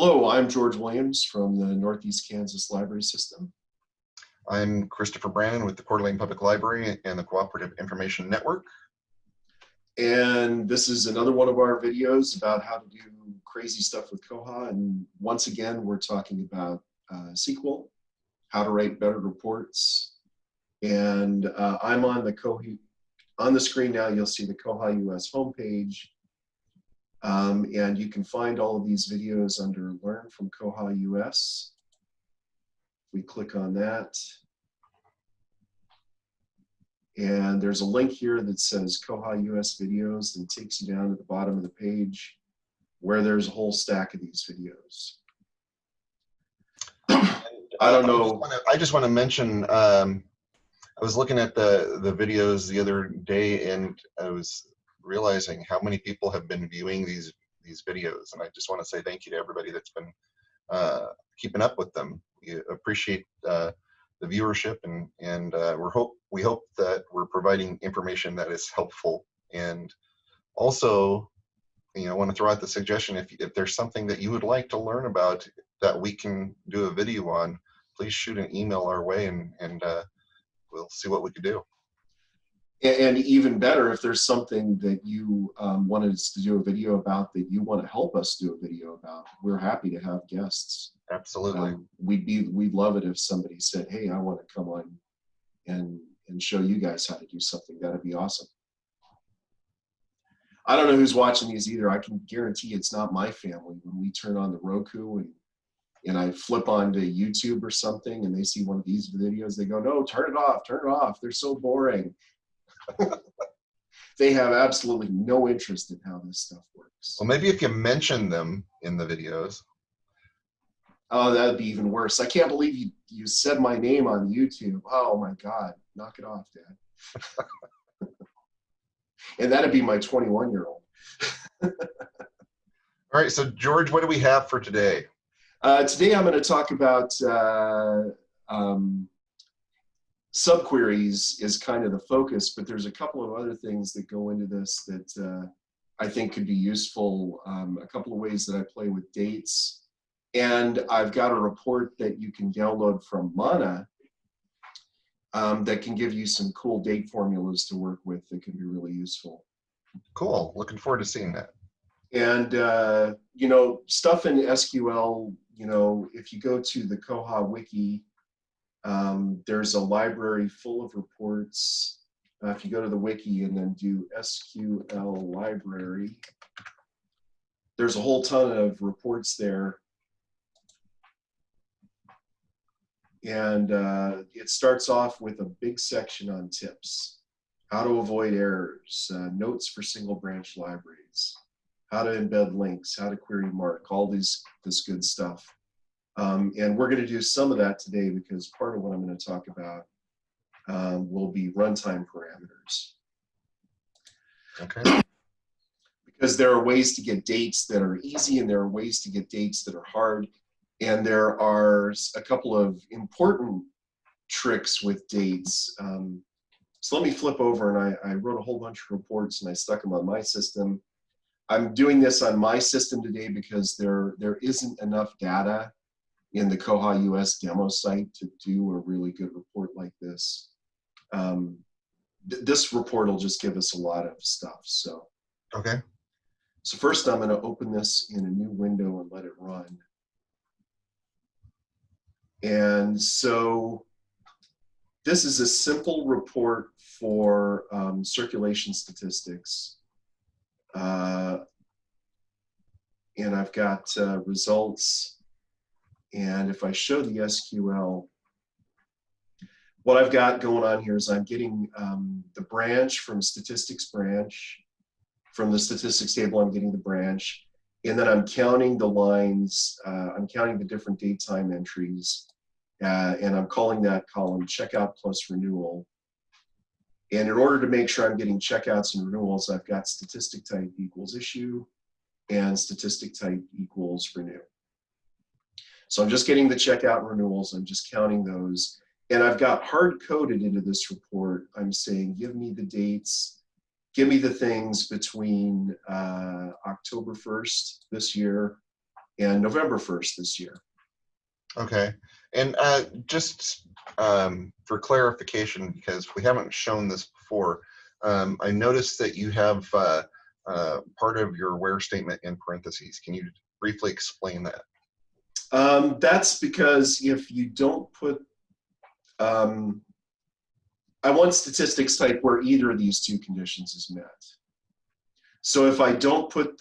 Hello, I'm George Williams from the Northeast Kansas Library System. I'm Christopher Brannon with the Coeur d'Alene Public Library and the Cooperative Information Network. And this is another one of our videos about how to do crazy stuff with Koha. And once again, we're talking about SQL, how to write better reports. And I'm on the screen now. You'll see the koha-US homepage. And you can find all of these videos under Learn from koha-US. We click on that. And there's a link here that says koha-US videos and takes you down to the bottom of the page where there's a whole stack of these videos. I don't know. I just want to mention, I was looking at the videos the other day and I was realizing how many people have been viewing these videos, and I just want to say thank you to everybody that's been keeping up with them. We appreciate the viewership, and we hope that we're providing information that is helpful. And also, I want to throw out the suggestion, if there's something that you would like to learn about that we can do a video on, please shoot an email our way, and we'll see what we can do. And even better, if there's something that you wanted us to do a video about that you want to help us do a video about, we're happy to have guests. Absolutely. We'd love it if somebody said, hey, I want to come on and show you guys how to do something. That'd be awesome. I don't know who's watching these either. I can guarantee it's not my family. When we turn on the Roku and I flip onto YouTube or something and they see one of these videos, they go, no, turn it off. They're so boring. They have absolutely no interest in how this stuff works. Well, maybe if you mention them in the videos. Oh, that'd be even worse. I can't believe you said my name on YouTube. Oh my God, knock it off, Dad. And that'd be my 21-year-old. All right, so George, what do we have for today? Today I'm going to talk about subqueries is kind of the focus, but there's a couple of other things that go into this that I think could be useful. A couple of ways that I play with dates. And I've got a report that you can download from Mana that can give you some cool date formulas to work with that can be really useful. Cool. Looking forward to seeing that. And, stuff in SQL, if you go to the Koha wiki, there's a library full of reports. If you go to the wiki and then do SQL library, there's a whole ton of reports there. And it starts off with a big section on tips, how to avoid errors, notes for single branch libraries, how to embed links, how to query mark, all this good stuff. And we're going to do some of that today because part of what I'm going to talk about will be runtime parameters. Okay. Because there are ways to get dates that are easy and there are ways to get dates that are hard. And there are a couple of important tricks with dates. So let me flip over, and I wrote a whole bunch of reports and I stuck them on my system. I'm doing this on my system today because there isn't enough data in the koha-US demo site to do a really good report like this. This report will just give us a lot of stuff. So, okay. So first I'm going to open this in a new window and let it run. And so this is a simple report for circulation statistics. And I've got results. And if I show the SQL, what I've got going on here is I'm getting the branch from statistics branch. From the statistics table, I'm getting the branch. And then I'm counting the lines, I'm counting the different date time entries, and I'm calling that column checkout plus renewal. And in order to make sure I'm getting checkouts and renewals, I've got statistic type equals issue and statistic type equals renew. So I'm just getting the checkout and renewals, I'm just counting those. And I've got hard coded into this report, I'm saying, give me the dates, give me the things between October 1st this year and November 1st this year. Okay. And just for clarification, because we haven't shown this before, I noticed that you have part of your where statement in parentheses. Can you briefly explain that? That's because if you don't put, I want statistics type where either of these two conditions is met. So if I don't put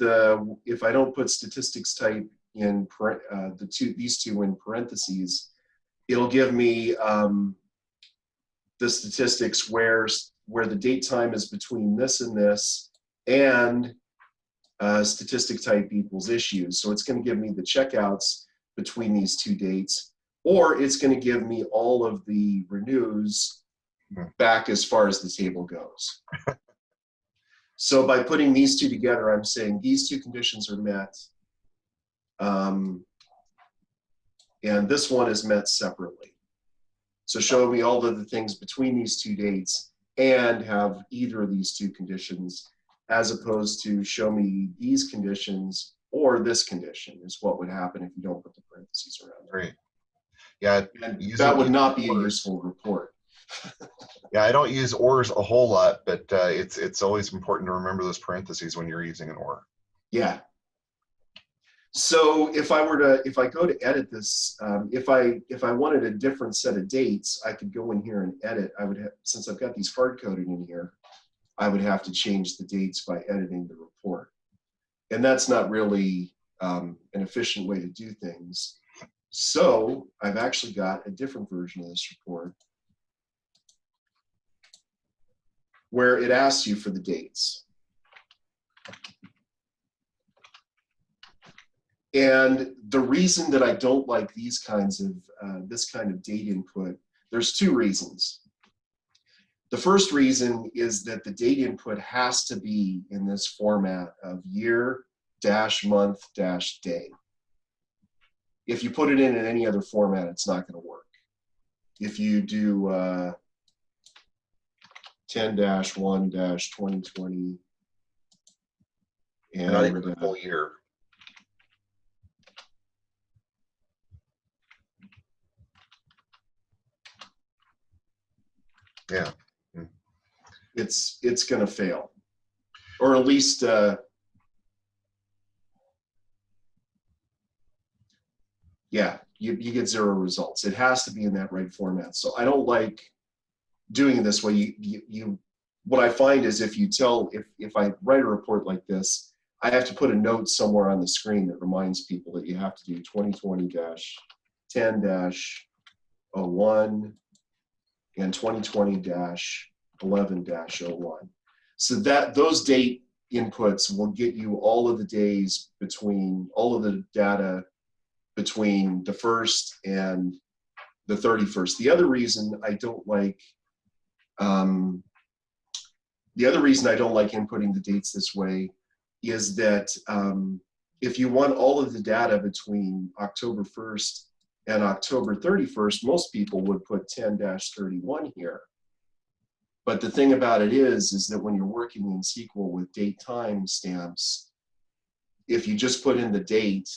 statistics type in these two in parentheses, it'll give me the statistics where the date time is between this and this, and statistic type equals issues. So it's going to give me the checkouts between these two dates, or it's going to give me all of the renews back as far as the table goes. So by putting these two together, I'm saying these two conditions are met, and this one is met separately. So show me all of the things between these two dates and have either of these two conditions, as opposed to show me these conditions or this condition is what would happen if you don't put the parentheses around it. Great. Yeah, and that would not be a useful report. Yeah, I don't use ORs a whole lot, but it's always important to remember those parentheses when you're using an OR. Yeah. So if I go to edit this, if I wanted a different set of dates, I could go in here and edit. I would have, since I've got these hard coded in here, I would have to change the dates by editing the report, and that's not really an efficient way to do things. So I've actually got a different version of this report where it asks you for the dates. And the reason that I don't like these kinds of, this kind of date input, there's two reasons. The first reason is that the date input has to be in this format of year dash month dash day. If you put it in any other format, it's not going to work. If you do 10-1-2020 and not even the full year. Yeah. It's going to fail, or at least yeah, you get 0 results. It has to be in that right format. So I don't like doing it this way. What I find is if I write a report like this, I have to put a note somewhere on the screen that reminds people that you have to do 2020-10-01 and 2020-11-01. So that those date inputs will get you all of the days between, all of the data between the 1st and the 31st. The other reason I don't like inputting the dates this way is that if you want all of the data between October 1st and October 31st, most people would put 10-31 here. But the thing about it is that when you're working in SQL with date time stamps, if you just put in the date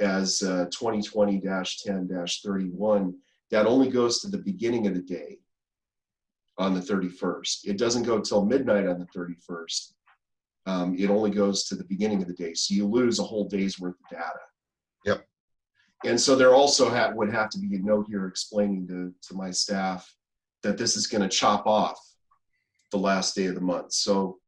as 2020-10-31, that only goes to the beginning of the day on the 31st. It doesn't go till midnight on the 31st. It only goes to the beginning of the day. So you lose a whole day's worth of data. Yep. And so there also would have to be a note here explaining to my staff that this is going to chop off the last day of the month. So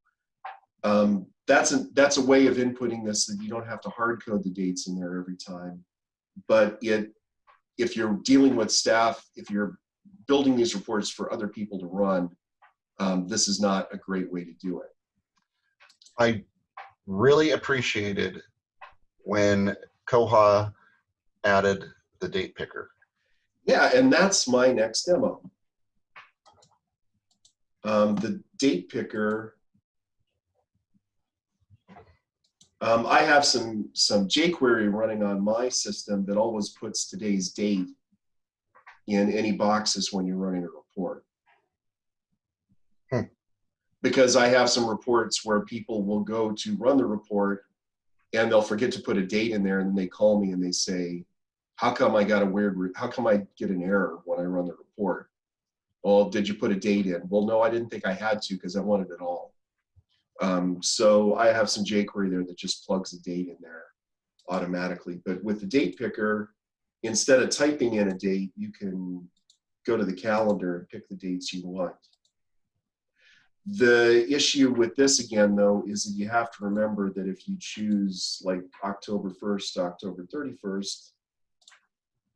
that's a way of inputting this, that you don't have to hard code the dates in there every time. But if you're dealing with staff, if you're building these reports for other people to run, this is not a great way to do it. I really appreciated when Koha added the date picker. Yeah, and that's my next demo. The date picker, I have some jQuery running on my system that always puts today's date in any boxes when you're running a report. Because I have some reports where people will go to run the report and they'll forget to put a date in there, and they call me and they say, how come I got a how come I get an error when I run the report? Well, did you put a date in? Well, no, I didn't think I had to because I wanted it all. So I have some jQuery there that just plugs a date in there automatically. But with the date picker, instead of typing in a date, you can go to the calendar and pick the dates you want. The issue with this again, though, is that you have to remember that if you choose like October 1st to October 31st,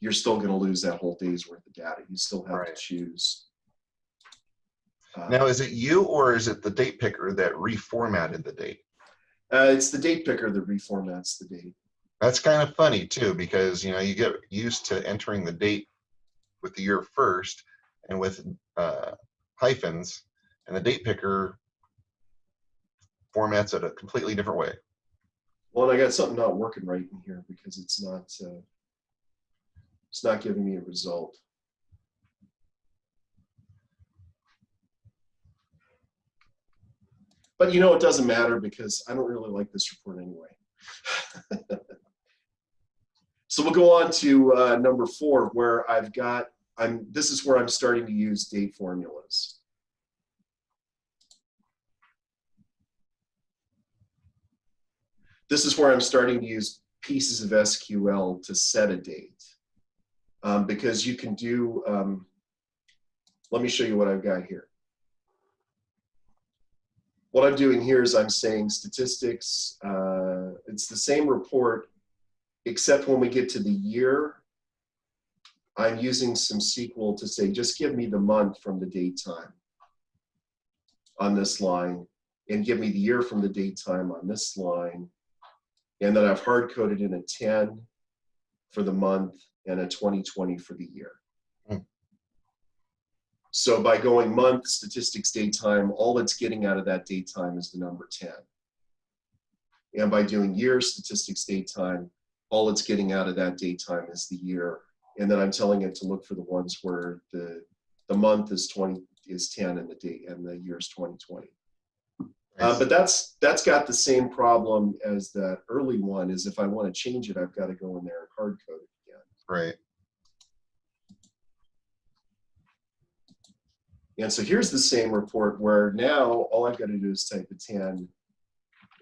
you're still going to lose that whole day's worth of data. You still have to choose. Now, is it you or is it the date picker that reformatted the date? It's the date picker that reformats the date. That's kind of funny too, because you know you get used to entering the date with the year first and with hyphens, and the date picker formats it a completely different way. Well, and I got something not working right in here because it's not giving me a result. But you know, it doesn't matter because I don't really like this report anyway. So we'll go on to number 4, where this is where I'm starting to use date formulas. This is where I'm starting to use pieces of SQL to set a date. Because you can do, let me show you what I've got here. What I'm doing here is I'm saying statistics, it's the same report, except when we get to the year, I'm using some SQL to say, just give me the month from the date time on this line, and give me the year from the date time on this line. And then I've hard-coded in a 10 for the month and a 2020 for the year. So by going month, statistics, date time, all it's getting out of that date time is the number 10. And by doing year, statistics, date time, all it's getting out of that date time is the year. And then I'm telling it to look for the ones where the month is 10 and the date and the year is 2020. But that's got the same problem as that early one, is if I want to change it, I've got to go in there and hard code it again. Right. And so here's the same report where now all I've got to do is type a 10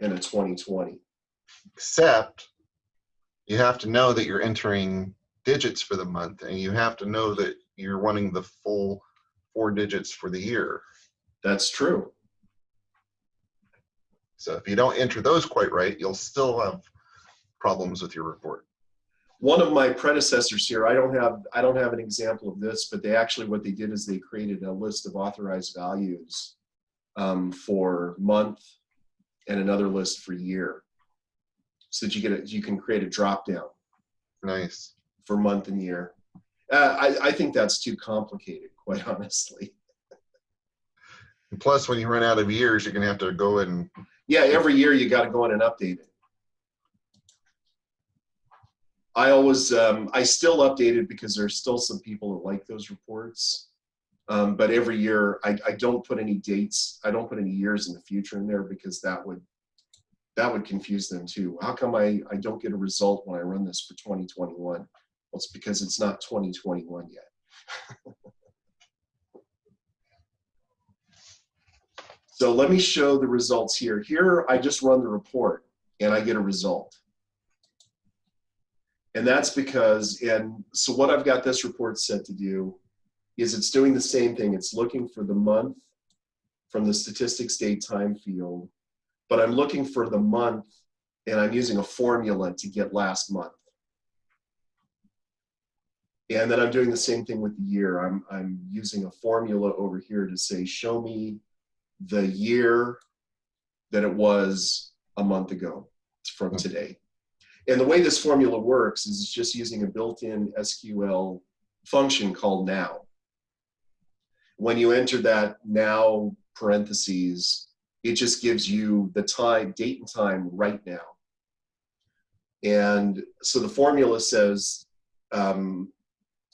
and a 2020. Except you have to know that you're entering digits for the month, and you have to know that you're wanting the full 4 digits for the year. That's true. So if you don't enter those quite right, you'll still have problems with your report. One of my predecessors here, I don't have an example of this, but what they did is they created a list of authorized values for month and another list for year, so that you can create a drop down. Nice. For month and year. I think that's too complicated, quite honestly. And plus, when you run out of years, you're going to have to go and... Yeah, every year you got to go in and update it. I still update it because there's still some people that like those reports. But every year I don't put any dates. I don't put any years in the future in there because that would confuse them too. How come I don't get a result when I run this for 2021? Well, it's because it's not 2021 yet. So let me show the results here. Here I just run the report and I get a result. And that's because, so what I've got this report set to do is it's doing the same thing. It's looking for the month from the statistics date time field, but I'm looking for the month and I'm using a formula to get last month. And then I'm doing the same thing with the year. I'm using a formula over here to say, show me the year that it was a month ago from today. And the way this formula works is it's just using a built-in SQL function called now. When you enter that now parentheses, it just gives you the time, date and time right now. And so the formula says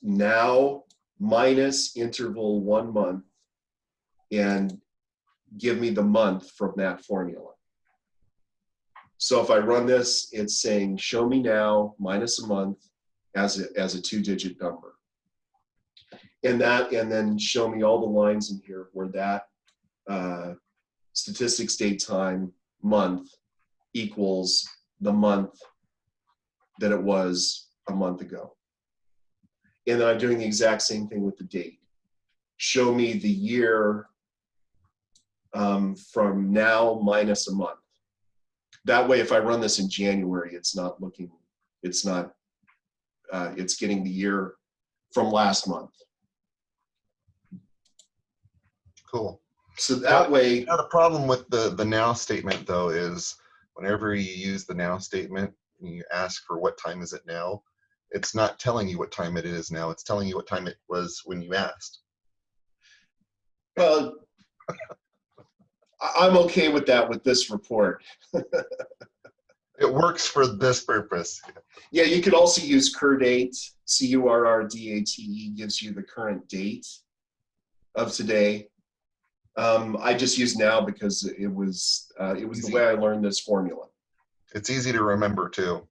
now minus interval 1 month and give me the month from that formula. So if I run this, it's saying show me now minus a month as a 2-digit number. And then show me all the lines in here where that statistics date time month equals the month that it was a month ago. And then I'm doing the exact same thing with the date. Show me the year from now minus a month. That way, if I run this in January, it's not looking, it's not, it's getting the year from last month. Cool. So that way. Now the problem with the now statement though is whenever you use the now statement and you ask for what time is it now, it's not telling you what time it is now. It's telling you what time it was when you asked. Well, I'm okay with that with this report. It works for this purpose. Yeah, you could also use CURDATE, CURRDATE gives you the current date of today. I just use now because it was the way I learned this formula. It's easy to remember too.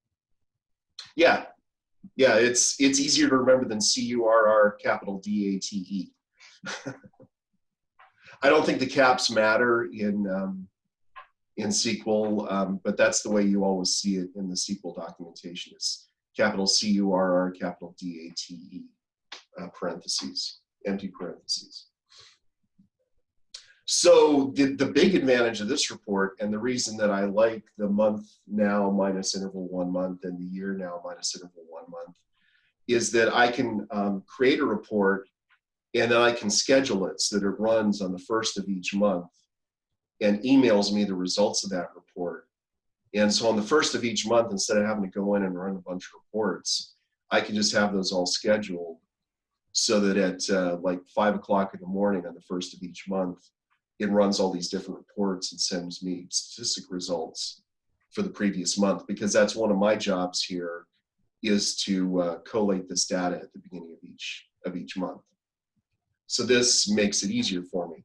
Yeah, yeah, it's easier to remember than CURRDATE. I don't think the caps matter in SQL, but that's the way you always see it in the SQL documentation. It's capital CURR, capital DATE, parentheses, empty parentheses. So the big advantage of this report, and the reason that I like the month now minus interval 1 month and the year now minus interval 1 month, is that I can create a report and then I can schedule it so that it runs on the 1st of each month and emails me the results of that report. And so on the 1st of each month, instead of having to go in and run a bunch of reports, I can just have those all scheduled so that at like 5 o'clock in the morning on the 1st of each month, it runs all these different reports and sends me statistic results for the previous month, because that's one of my jobs here, is to collate this data at the beginning of each month. So this makes it easier for me.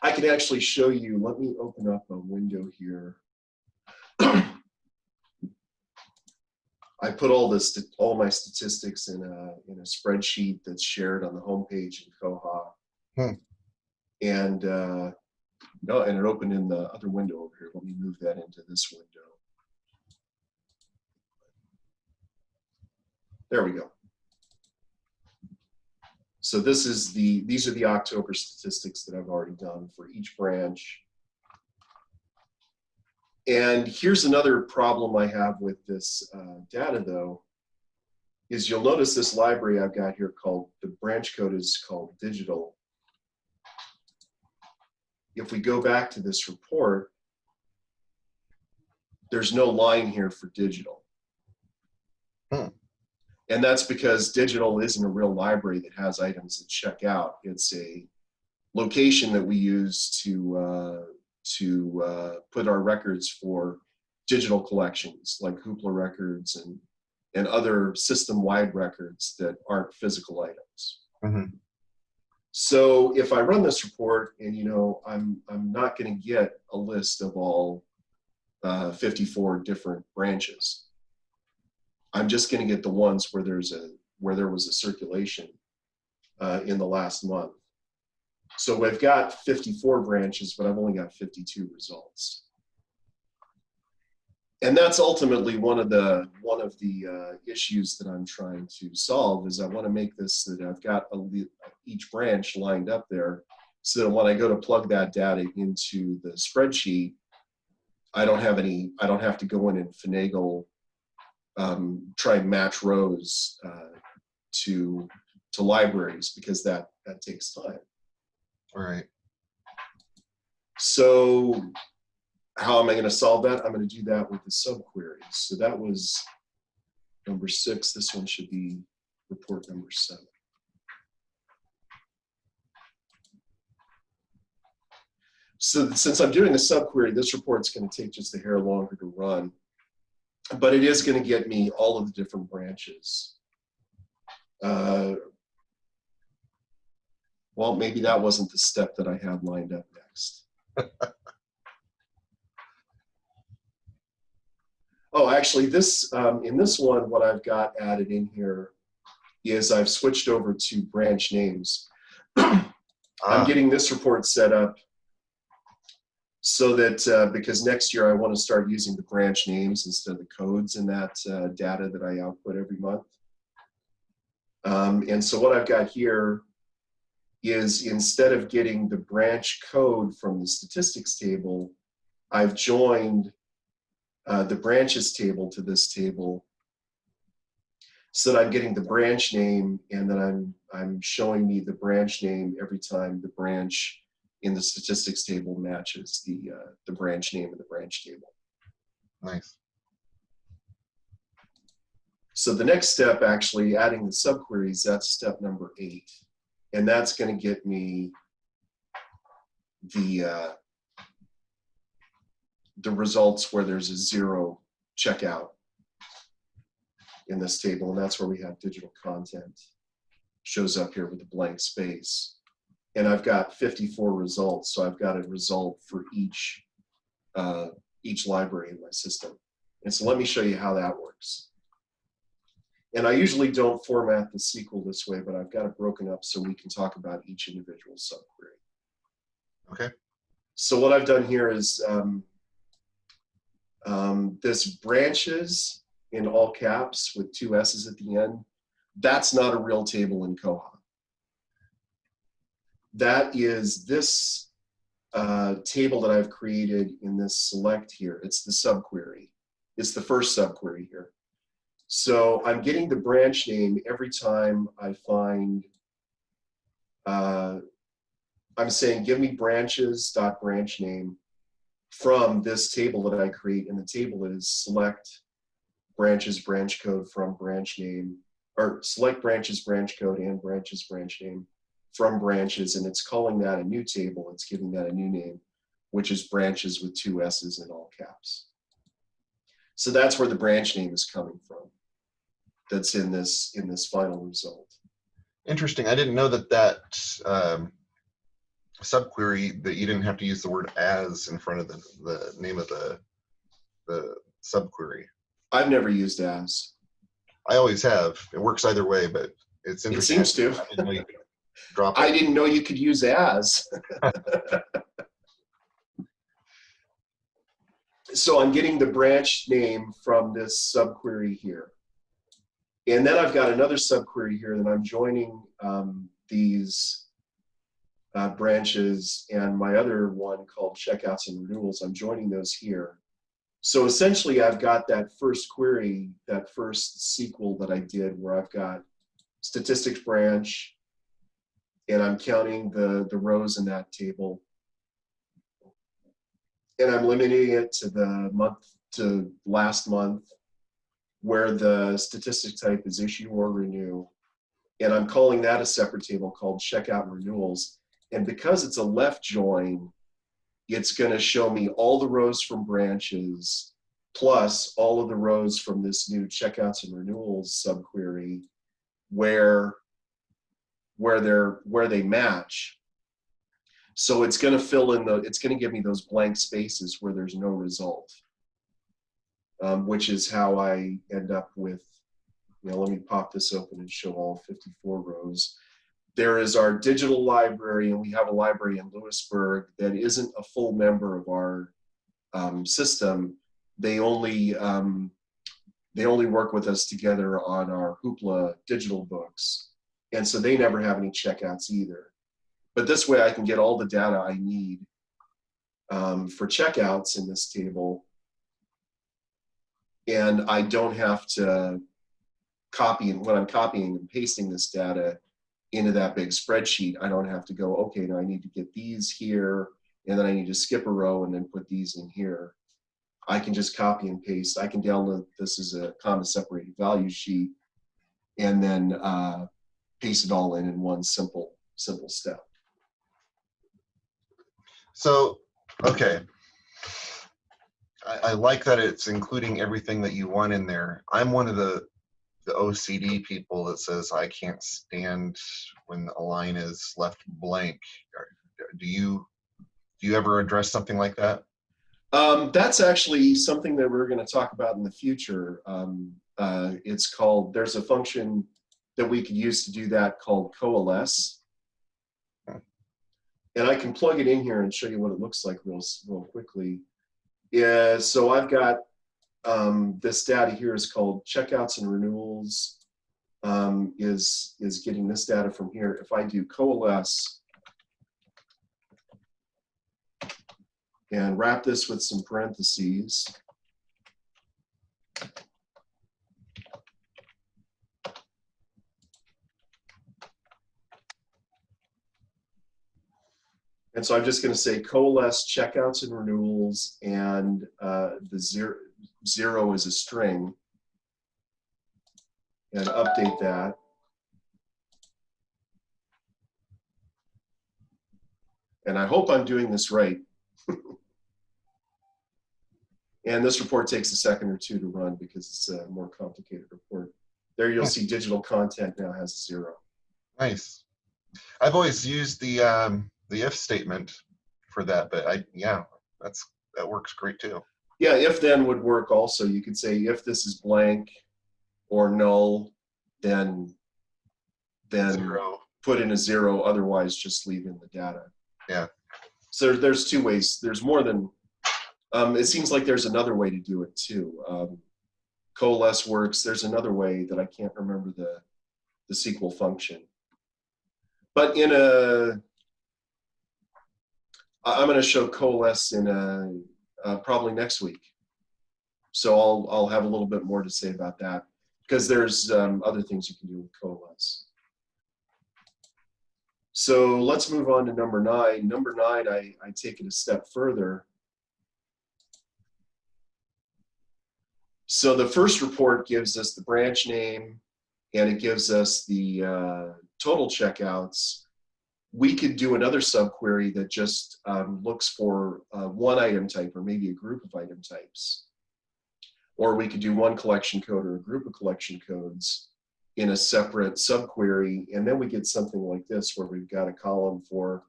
I can actually show you, let me open up a window here. I put all my statistics in a spreadsheet that's shared on the homepage in Koha. And no, and it opened in the other window over here. Let me move that into this window. There we go. So these are the October statistics that I've already done for each branch. And here's another problem I have with this data though, is you'll notice this library I've got here called, the branch code is called digital. If we go back to this report, there's no line here for digital. And that's because digital isn't a real library that has items that check out. It's a location that we use to put our records for digital collections like Hoopla records and other system-wide records that aren't physical items. So if I run this report and I'm not going to get a list of all 54 different branches. I'm just going to get the ones where there was a circulation in the last month. So I've got 54 branches, but I've only got 52 results. And that's ultimately one of the issues that I'm trying to solve, is I want to make this so that I've got each branch lined up there, so that when I go to plug that data into the spreadsheet, I don't have to go in and finagle, try and match rows to libraries, because that takes time. All right. So how am I going to solve that? I'm going to do that with the subqueries. So that was number 6. This one should be report number 7. So since I'm doing a subquery, this report's going to take just a hair longer to run, but it is going to get me all of the different branches. Well, maybe that wasn't the step that I had lined up next. Oh, actually, this in this one, what I've got added in here is I've switched over to branch names. I'm Ah, getting this report set up so that because next year I want to start using the branch names instead of the codes in that data that I output every month. And so what I've got here is instead of getting the branch code from the statistics table, I've joined the branches table to this table so that I'm getting the branch name, and then I'm showing me the branch name every time the branch in the statistics table matches the branch name in the branch table. nice. So the next step, actually adding the subqueries, that's step number 8. And that's going to get me the results where there's a 0 checkout in this table. And that's where we have digital content. Shows up here with a blank space. And I've got 54 results. So I've got a result for each library in my system. And so let me show you how that works. And I usually don't format the SQL this way, but I've got it broken up so we can talk about each individual subquery. Okay. So what I've done here is this branches in all caps with 2 S's at the end. That's not a real table in Koha. That is this table that I've created in this select here. It's the subquery. It's the first subquery here. So I'm getting the branch name every time I find, I'm saying give me branches.branch name from this table that I create, and the table is select branches branch code from branch name, or select branches branch code and branches branch name from branches, and it's calling that a new table. It's giving that a new name, which is branches with 2 S's in all caps. So that's where the branch name is coming from. That's in this final result. Interesting. I didn't know that subquery, that you didn't have to use the word as in front of the name of the subquery. I've never used as. I always have. It works either way, but it's It interesting. seems to. I didn't know you could drop it. I didn't know you could use as. So I'm getting the branch name from this subquery here. And then I've got another subquery here that I'm joining these branches and my other one called checkouts and renewals. I'm joining those here. So essentially I've got that first query, that first SQL that I did where I've got statistics branch and I'm counting the rows in that table. And I'm limiting it to the month, to last month, where the statistic type is issue or renew. And I'm calling that a separate table called checkout and renewals. And because it's a left join, it's going to show me all the rows from branches plus all of the rows from this new checkouts and renewals subquery where they match. So it's going to fill in it's going to give me those blank spaces where there's no result. Which is how I end up with, let me pop this open and show all 54 rows. There is our digital library, and we have a library in Lewisburg that isn't a full member of our system. They only work with us together on our Hoopla digital books. And so they never have any checkouts either. But this way I can get all the data I need for checkouts in this table. And I don't have to copy, and when I'm copying and pasting this data into that big spreadsheet, I don't have to go, okay, now I need to get these here, and then I need to skip a row and then put these in here. I can just copy and paste. I can download this as a comma separated value sheet and then paste it all in one simple step. So, okay. I like that it's including everything that you want in there. I'm one of the OCD people that says I can't stand when a line is left blank. Do you ever address something like that? That's actually something that we're going to talk about in the future. It's called, there's a function that we could use to do that called koha-US. And I can plug it in here and show you what it looks like real quickly. Yeah, so I've got this data here is called checkouts and renewals, is getting this data from here. If I do koha-US and wrap this with some parentheses, and so I'm just going to say koha-US checkouts and renewals, and the zero is a string, and update that. And I hope I'm doing this right. And this report takes a second or two to run because it's a more complicated report. There you'll see digital content now has 0. Nice. I've always used the if statement for that, but yeah, that works great too. Yeah, if then would work also. You could say if this is blank or null, then 0. Put in a 0, otherwise just leave in the data. Yeah. So there's 2 ways. There's more than, it seems like there's another way to do it too. Koha-US works. There's another way that I can't remember the SQL function. But I'm going to show koha-US in probably next week. So I'll have a little bit more to say about that because there's other things you can do with koha-US. So let's move on to number 9. Number 9, I take it a step further. So the first report gives us the branch name and it gives us the total checkouts. We could do another subquery that just looks for one item type or maybe a group of item types. Or we could do one collection code or a group of collection codes in a separate subquery. And then we get something like this where we've got a column for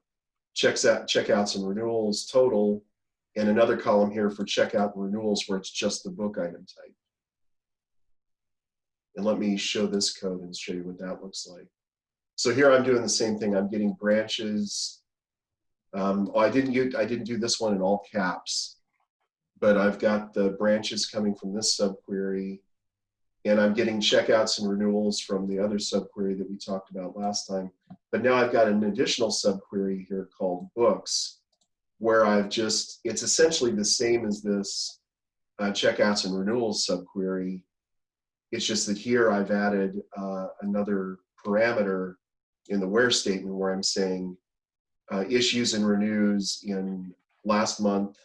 checkouts and renewals total, and another column here for checkout and renewals where it's just the book item type. And let me show this code and show you what that looks like. So here I'm doing the same thing. I'm getting branches. I didn't do this one in all caps, but I've got the branches coming from this subquery, and I'm getting checkouts and renewals from the other subquery that we talked about last time. But now I've got an additional subquery here called books, where it's essentially the same as this checkouts and renewals subquery. It's just that here I've added another parameter in the where statement where I'm saying issues and renews in last month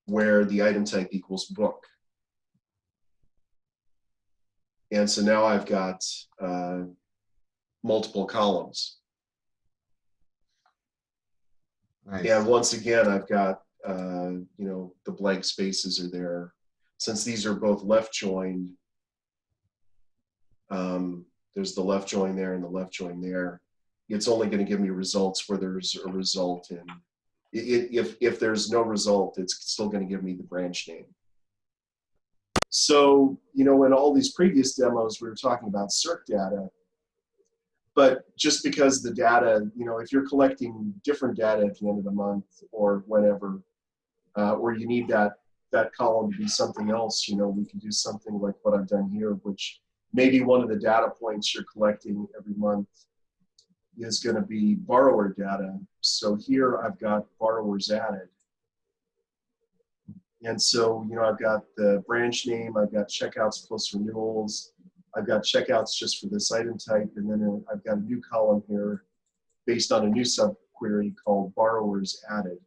where the item type equals book. And so now I've got multiple columns. Nice. And once again, I've got, the blank spaces are there. Since these are both left joined, there's the left join there and the left join there. It's only going to give me results where there's a result in. If there's no result, it's still going to give me the branch name. So, in all these previous demos, we were talking about circ data. But just because the data, if you're collecting different data at the end of the month or whenever, or you need that column to be something else, we can do something like what I've done here, which maybe one of the data points you're collecting every month is going to be borrower data. So here I've got borrowers added. And so, I've got the branch name, I've got checkouts plus renewals, I've got checkouts just for this item type, and then I've got a new column here based on a new subquery called borrowers added.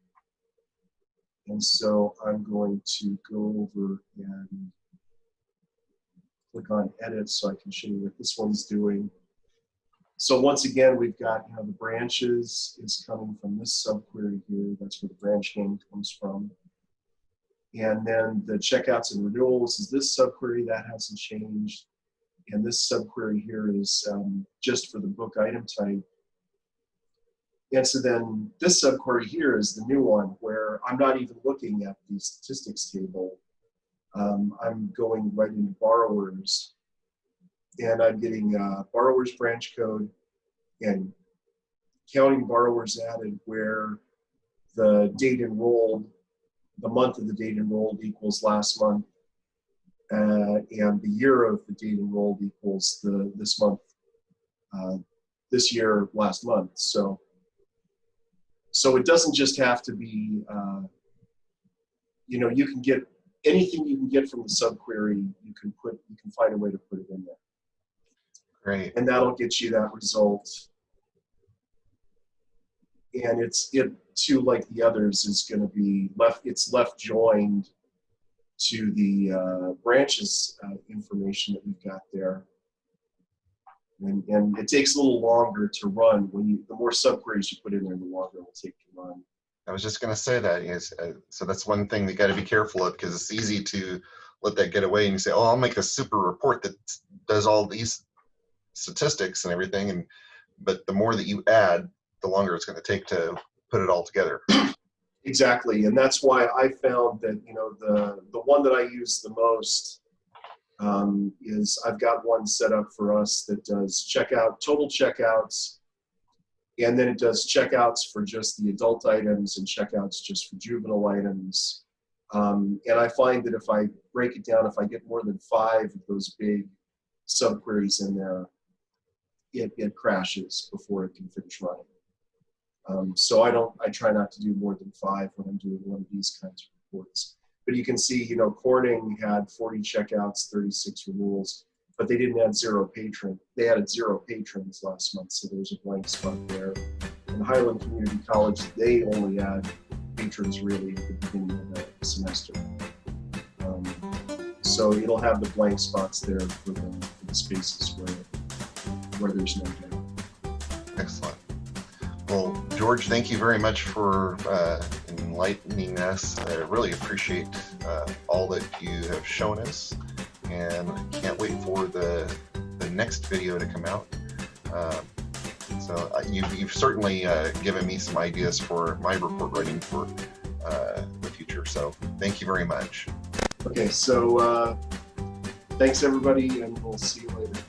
And so I'm going to go over and click on edit so I can show you what this one's doing. So once again, we've got the branches is coming from this subquery here. That's where the branch name comes from. And then the checkouts and renewals is this subquery. That hasn't changed. And this subquery here is just for the book item type. And so then this subquery here is the new one where I'm not even looking at the statistics table. I'm going right into borrowers, and I'm getting borrowers branch code and counting borrowers added where the date enrolled, the month of the date enrolled equals last month, and the year of the date enrolled equals this month, this year, last month. So it doesn't just have to be, you know, you can get anything you can get from the subquery, you can find a way to put it in there. Great. And that'll get you that result. And it too, like the others, is going to be it's left joined to the branches information that we've got there. And it takes a little longer to run the more subqueries you put in there, the longer it will take to run. I was just going to say that. Yes. So that's one thing you got to be careful of, because it's easy to let that get away and you say, oh, I'll make a super report that does all these statistics and everything. But the more that you add, the longer it's going to take to put it all together. Exactly. And that's why I found that, you know, the one that I use the most is I've got one set up for us that does total checkouts, and then it does checkouts for just the adult items and checkouts just for juvenile items. And I find that if I break it down, if I get more than 5 of those big subqueries in there, it crashes before it can finish running. So I try not to do more than 5 when I'm doing one of these kinds of reports. But you can see, you know, Corning had 40 checkouts, 36 renewals, but they didn't add 0 patrons. They added 0 patrons last month, so there's a blank spot there. In Highland Community College, they only add patrons really at the beginning of the semester. So it'll have the blank spots there for the spaces where there's no data. Excellent. Well, George, thank you very much for enlightening us. I really appreciate all that you have shown us, and I can't wait for the next video to come out. So you've certainly given me some ideas for my report writing for the future. So thank you very much. Okay, so thanks everybody, and we'll see you later.